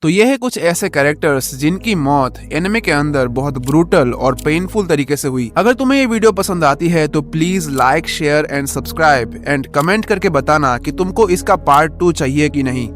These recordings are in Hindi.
तो ये है कुछ ऐसे कैरेक्टर्स जिनकी मौत एनिमे के अंदर बहुत ब्रूटल और पेनफुल तरीके से हुई। अगर तुम्हें ये वीडियो पसंद आती है तो please like, share and subscribe and comment करके बताना कि तुमको इसका पार्ट 2 चाहिए कि नहीं।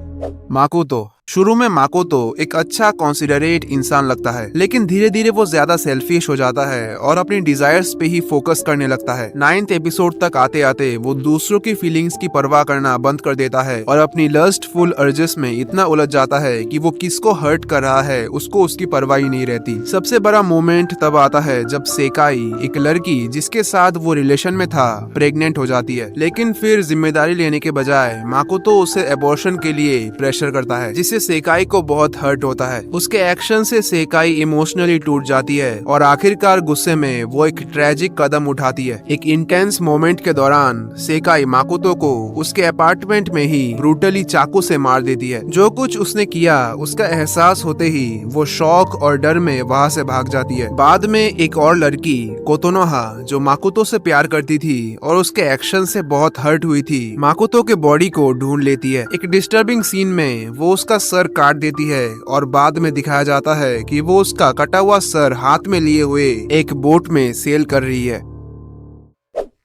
माकोतो। शुरू में माकोतो एक अच्छा कॉन्सिडरेट इंसान लगता है, लेकिन धीरे धीरे वो ज्यादा सेल्फिश हो जाता है और अपनी डिजायर्स पे ही फोकस करने लगता है। 9th एपिसोड तक आते आते वो दूसरों की फीलिंग्स की परवाह करना बंद कर देता है और अपनी लस्टफुल अर्जेस में इतना उलझ जाता है कि वो किसको हर्ट कर रहा है उसको उसकी परवाह ही नहीं रहती। सबसे बड़ा मोमेंट तब आता है जब सेकाई, एक लड़की जिसके साथ वो रिलेशन में था, प्रेग्नेंट हो जाती है, लेकिन फिर जिम्मेदारी लेने के बजाय माकोतो उसे एबॉर्शन के लिए प्रेशर करता है, जिससे सेकाई को बहुत हर्ट होता है। उसके एक्शन से सेकाई इमोशनली टूट जाती है और आखिरकार गुस्से में वो एक ट्रेजिक कदम उठाती है। एक इंटेंस मोमेंट के दौरान सेकाई माकोतो को उसके अपार्टमेंट में ही ब्रूटली चाकू से मार देती है। जो कुछ उसने किया उसका एहसास होते ही वो शौक और डर में वहाँ से भाग जाती है। बाद में एक और लड़की कोतोनोहा, जो माकोतो से प्यार करती थी और उसके एक्शन से बहुत हर्ट हुई थी, माकोतो के बॉडी को ढूंढ लेती है। एक डिस्टर्बिंग सीन में वो उसका सर काट देती है और बाद में दिखाया जाता है कि वो उसका कटा हुआ सर हाथ में लिए हुए एक बोट में सेल कर रही है।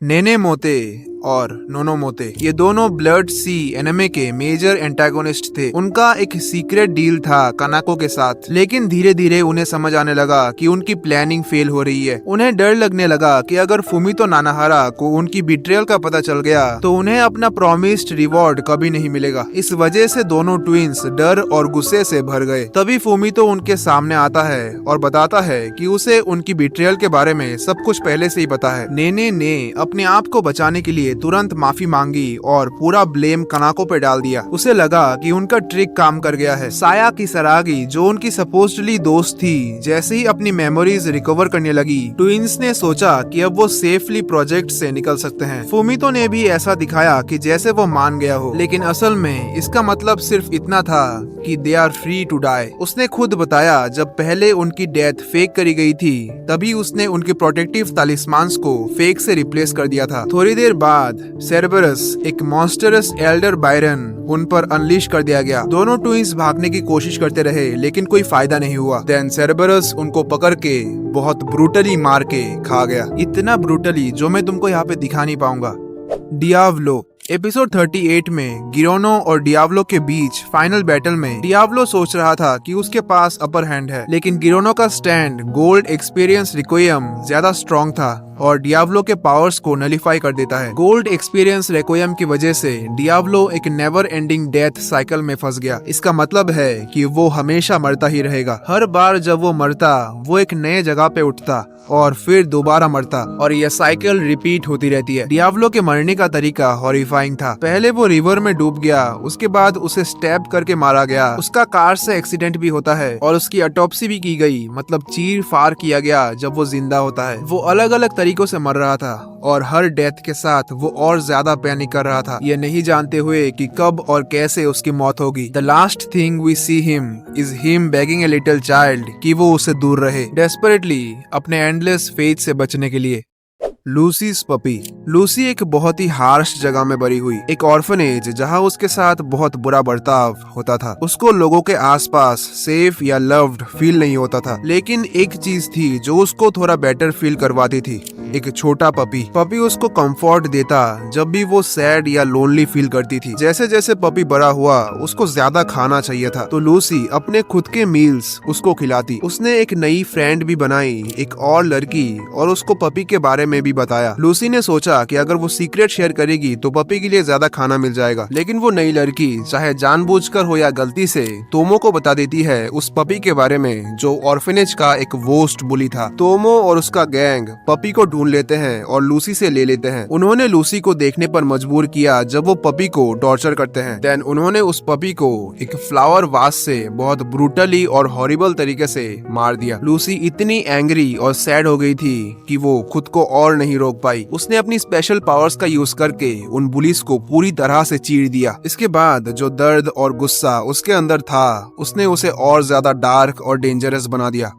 नेनेमोते और नोनोमोते, ये दोनों ब्लड सी एनिमे के मेजर एंटागोनिस्ट थे। उनका एक सीक्रेट डील था कानाको के साथ, लेकिन धीरे धीरे उन्हें समझ आने लगा कि उनकी प्लानिंग फेल हो रही है। उन्हें डर लगने लगा कि अगर फुमितो नानाहारा को उनकी बिट्रेयल का पता चल गया तो उन्हें अपना प्रॉमिस्ड रिवॉर्ड कभी नहीं मिलेगा। इस वजह से दोनों ट्विंस डर और गुस्से से भर गए। तभी फुमितो उनके सामने आता है और बताता है कि उसे उनकी बिट्रेयल के बारे में सब कुछ पहले से ही पता है। नेने ने अपने आप को बचाने के लिए तुरंत माफी मांगी और पूरा ब्लेम कानाको पे डाल दिया। उसे लगा कि उनका ट्रिक काम कर गया है। साया की सरागी, जो उनकी सपोज्डली दोस्त थी, जैसे ही अपनी मेमोरीज रिकवर करने लगी, ट्विंस ने सोचा कि अब वो सेफली प्रोजेक्ट से निकल सकते हैं। फुमितो ने भी ऐसा दिखाया कि जैसे वो मान गया हो, लेकिन असल में इसका मतलब सिर्फ इतना था कि they are free to die. उसने खुद बताया जब पहले उनकी डेथ फेक करी गई थी, तभी उसने उनके प्रोटेक्टिव तालिस्मान्स को फेक से रिप्लेस कर दिया था। थोड़ी देर बाद सेरबरस, एक मॉन्स्टरस एल्डर बायरन, उन पर अनलीश कर दिया गया। दोनों ट्विंस भागने की कोशिश करते रहे, लेकिन कोई फायदा नहीं हुआ। देन सेरबरस उनको पकड़ के बहुत ब्रूटली मार के खा गया। इतना ब्रूटली जो मैं तुमको यहाँ पे दिखा नहीं पाऊंगा। डियाब्लो। एपिसोड 38 में गिरोनो और डियाब्लो के बीच फाइनल बैटल में डियाब्लो सोच रहा था कि उसके पास अपर हैंड है, लेकिन गिरोनो का स्टैंड गोल्ड एक्सपीरियंस रिक्वियम ज्यादा स्ट्रॉन्ग था और डियाब्लो के पावर्स को नलिफाई कर देता है। गोल्ड एक्सपीरियंस रिक्वियम की वजह से डियाब्लो एक नेवर एंडिंग डेथ साइकिल में फंस गया। इसका मतलब है कि वो हमेशा मरता ही रहेगा। हर बार जब वो मरता, वो एक नए जगह पे उठता और फिर दोबारा मरता और यह साइकिल रिपीट होती रहती है। डियाब्लो के मरने का तरीका हॉरिफाइंग था। पहले वो रिवर में डूब गया, उसके बाद उसे स्टैब करके मारा गया, उसका कार से एक्सीडेंट भी होता है और उसकी ऑटोप्सी भी की गई, मतलब चीर फाड़ किया गया जब वो जिंदा होता है। वो अलग अलग तरीकों से मर रहा था और हर डेथ के साथ वो और ज्यादा पैनिक कर रहा था, ये नहीं जानते हुए कि कब और कैसे उसकी मौत होगी। The last thing we see him is him begging a little child कि वो उससे दूर रहे, डेस्परेटली अपने एंडलेस फेथ से बचने के लिए। लूसी's पपी। लूसी एक बहुत ही हार्श जगह में बड़ी हुई, एक ऑर्फनेज जहां उसके साथ बहुत बुरा बर्ताव होता था। उसको लोगों के आसपास सेफ या लव्ड फील नहीं होता था, लेकिन एक चीज थी जो उसको थोड़ा बेटर फील करवाती थी, एक छोटा पपी। पपी उसको कंफर्ट देता जब भी वो सैड या लोनली फील करती थी। जैसे जैसे पपी बड़ा हुआ, उसको ज्यादा खाना चाहिए था, तो लूसी अपने खुद के मील्स उसको खिलाती। उसने एक नई फ्रेंड भी बनाई, एक और लड़की, और उसको पपी के बारे में भी बताया। लूसी ने सोचा कि अगर वो सीक्रेट शेयर करेगी तो पपी के लिए ज्यादा खाना मिल जाएगा, लेकिन वो नई लड़की चाहे जानबूझकर हो या गलती से तोमो को बता देती है उस पपी के बारे में जो ऑर्फनेज का एक वोस्ट बुली था। तोमो और उसका गैंग पपी को ढूंढ लेते हैं और लूसी से ले लेते हैं। उन्होंने लूसी को देखने पर मजबूर किया जब वो पपी को टॉर्चर करते हैं। देन उन्होंने उस पपी को एक फ्लावर वास से बहुत ब्रूटली और हॉरिबल तरीके से मार दिया। लूसी इतनी एंग्री और सैड हो गई थी कि वो खुद को और नहीं रोक पाई। उसने अपनी स्पेशल पावर्स का यूज करके उन बुलीज को पूरी तरह से चीर दिया। इसके बाद जो दर्द और गुस्सा उसके अंदर था, उसने उसे और ज्यादा डार्क और डेंजरस बना दिया।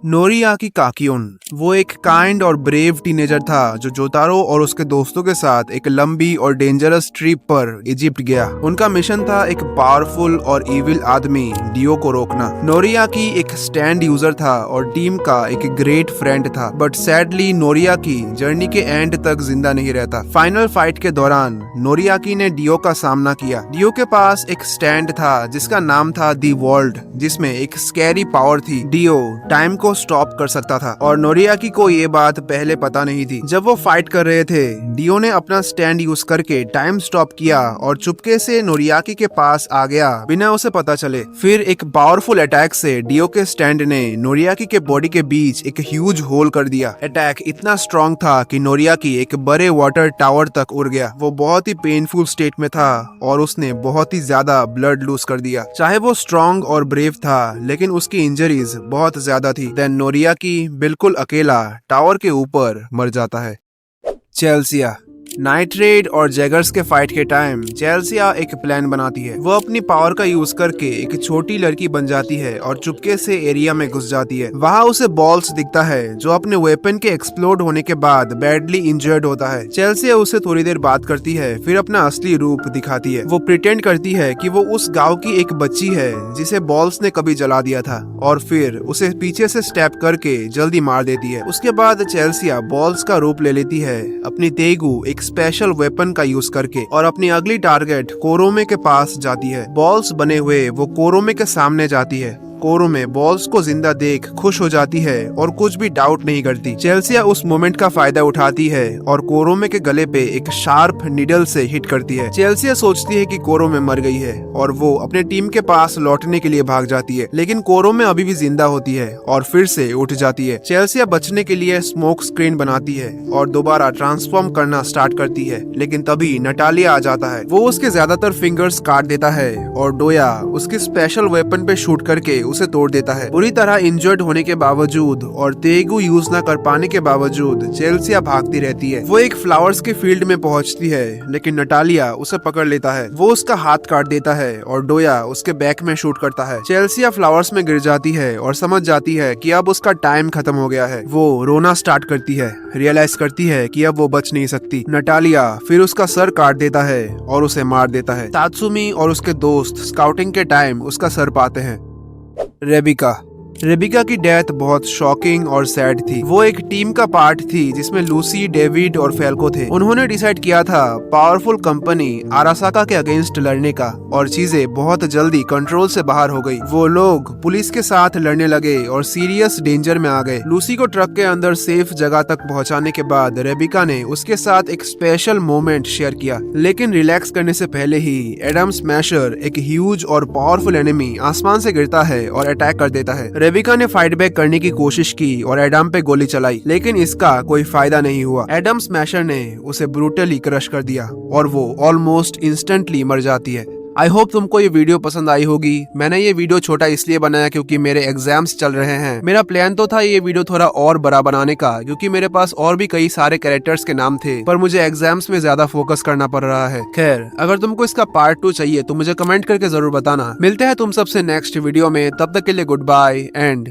नोरियाकी काकियोन वो एक काइंड और ब्रेव टीनेजर था जो जोतारो और उसके दोस्तों के साथ एक लंबी और डेंजरस ट्रिप पर इजिप्ट गया। उनका मिशन था एक पावरफुल और इविल आदमी डियो को रोकना। नोरियाकी एक स्टैंड यूजर था और टीम का एक ग्रेट फ्रेंड था, बट सैडली नोरियाकी जर्नी के एंड तक जिंदा नहीं रहता। फाइनल फाइट के दौरान नोरियाकी ने डियो का सामना किया। डियो के पास एक स्टैंड था जिसका नाम था दी वर्ल्ड, जिसमें एक स्कैरी पावर थी। डियो टाइम को स्टॉप कर सकता था और नोरियाकी को ये बात पहले पता नहीं थी। जब वो फाइट कर रहे थे, डियो ने अपना स्टैंड यूज करके टाइम स्टॉप किया और चुपके से नोरियाकी के पास आ गया बिना उसे पता चले। फिर एक पावरफुल अटैक से डियो के स्टैंड ने नोरियाकी के बॉडी के बीच एक ह्यूज होल कर दिया। अटैक इतना स्ट्रॉन्ग था कि नोरियाकी एक बड़े वाटर टावर तक उड़ गया। वो बहुत ही पेनफुल स्टेट में था और उसने बहुत ही ज्यादा ब्लड लूज कर दिया। चाहे वो स्ट्रॉन्ग और ब्रेव था, लेकिन उसकी इंजरीज बहुत ज्यादा थी। देन नोरियाकी बिल्कुल अकेला टावर के ऊपर मर जाता है। चेल्सिया नाइट रेड और जैगर्स के फाइट के टाइम चेल्सिया एक प्लान बनाती है। वो अपनी पावर का यूज करके एक छोटी लड़की बन जाती है और चुपके से एरिया में घुस जाती है। वहाँ उसे बॉल्स दिखता है जो अपने वेपन के एक्सप्लोड होने के बाद बैडली इंजर्ड होता है। चेल्सिया उसे थोड़ी देर बात करती है, फिर अपना असली रूप दिखाती है। वो प्रिटेंड करती है कि वो उस गाँव की एक बच्ची है जिसे बॉल्स ने कभी जला दिया था और फिर उसे पीछे से स्टैप करके जल्दी मार देती है। उसके बाद चेल्सिया बॉल्स का रूप ले लेती है अपनी तेगु एक स्पेशल वेपन का यूज करके और अपनी अगली टारगेट कोरोमे के पास जाती है। बॉल्स बने हुए वो कोरोमे के सामने जाती है। कोरोमे बॉल्स को जिंदा देख खुश हो जाती है और कुछ भी डाउट नहीं करती। चेल्सिया उस मोमेंट का फायदा उठाती है और कोरोमे के गले पे एक शार्प निडल से हिट करती है। चेल्सिया सोचती है कि कोरोमे मर गई है और वो अपने टीम के पास लौटने के लिए भाग जाती है, लेकिन कोरोमे अभी भी जिंदा होती है और फिर से उठ जाती है। चेल्सिया बचने के लिए स्मोक स्क्रीन बनाती है और दोबारा ट्रांसफॉर्म करना स्टार्ट करती है, लेकिन तभी नटालिया आ जाता है। वो उसके ज्यादातर फिंगर्स काट देता है और डोया उसके स्पेशल वेपन पे शूट करके उसे तोड़ देता है। बुरी तरह इंजर्ड होने के बावजूद और तेगु यूज न कर पाने के बावजूद चेल्सिया भागती रहती है। वो एक फ्लावर्स के फील्ड में पहुंचती है, लेकिन नटालिया उसे पकड़ लेता है। वो उसका हाथ काट देता है और डोया उसके बैक में शूट करता है। चेल्सिया फ्लावर्स में गिर जाती है और समझ जाती है कि अब उसका टाइम खत्म हो गया है। वो रोना स्टार्ट करती है, रियलाइज करती है कि अब वो बच नहीं सकती। नटालिया फिर उसका सर काट देता है और उसे मार देता है। तात्सुमी और उसके दोस्त स्काउटिंग के टाइम उसका सर पाते हैं। रेबिका की डेथ बहुत शॉकिंग और सैड थी। वो एक टीम का पार्ट थी जिसमें लूसी, डेविड और फेल्को थे। उन्होंने डिसाइड किया था पावरफुल कंपनी आरासाका के अगेंस्ट लड़ने का और चीजें बहुत जल्दी कंट्रोल से बाहर हो गई। वो लोग पुलिस के साथ लड़ने लगे और सीरियस डेंजर में आ गए। लूसी को ट्रक के अंदर सेफ जगह तक पहुंचाने के बाद रेबिका ने उसके साथ एक स्पेशल मोमेंट शेयर किया, लेकिन रिलैक्स करने से पहले ही एडम स्मैशर एक ह्यूज और पावरफुल एनिमी आसमान से गिरता है और अटैक कर देता है। रेबिका ने फाइट बैक करने की कोशिश की और एडम पे गोली चलाई, लेकिन इसका कोई फायदा नहीं हुआ। एडम स्मैशर ने उसे ब्रूटली क्रश कर दिया और वो ऑलमोस्ट इंस्टेंटली मर जाती है। आई होप तुमको ये वीडियो पसंद आई होगी। मैंने ये वीडियो छोटा इसलिए बनाया क्योंकि मेरे एग्जाम्स चल रहे हैं। मेरा प्लान तो था ये वीडियो थोड़ा और बड़ा बनाने का, क्योंकि मेरे पास और भी कई सारे कैरेक्टर्स के नाम थे, पर मुझे एग्जाम्स में ज्यादा फोकस करना पड़ रहा है। खैर, अगर तुमको इसका पार्ट 2 चाहिए तो मुझे कमेंट करके जरूर बताना। मिलते हैं तुम सबसे नेक्स्ट वीडियो में, तब तक के लिए गुड बाय एंड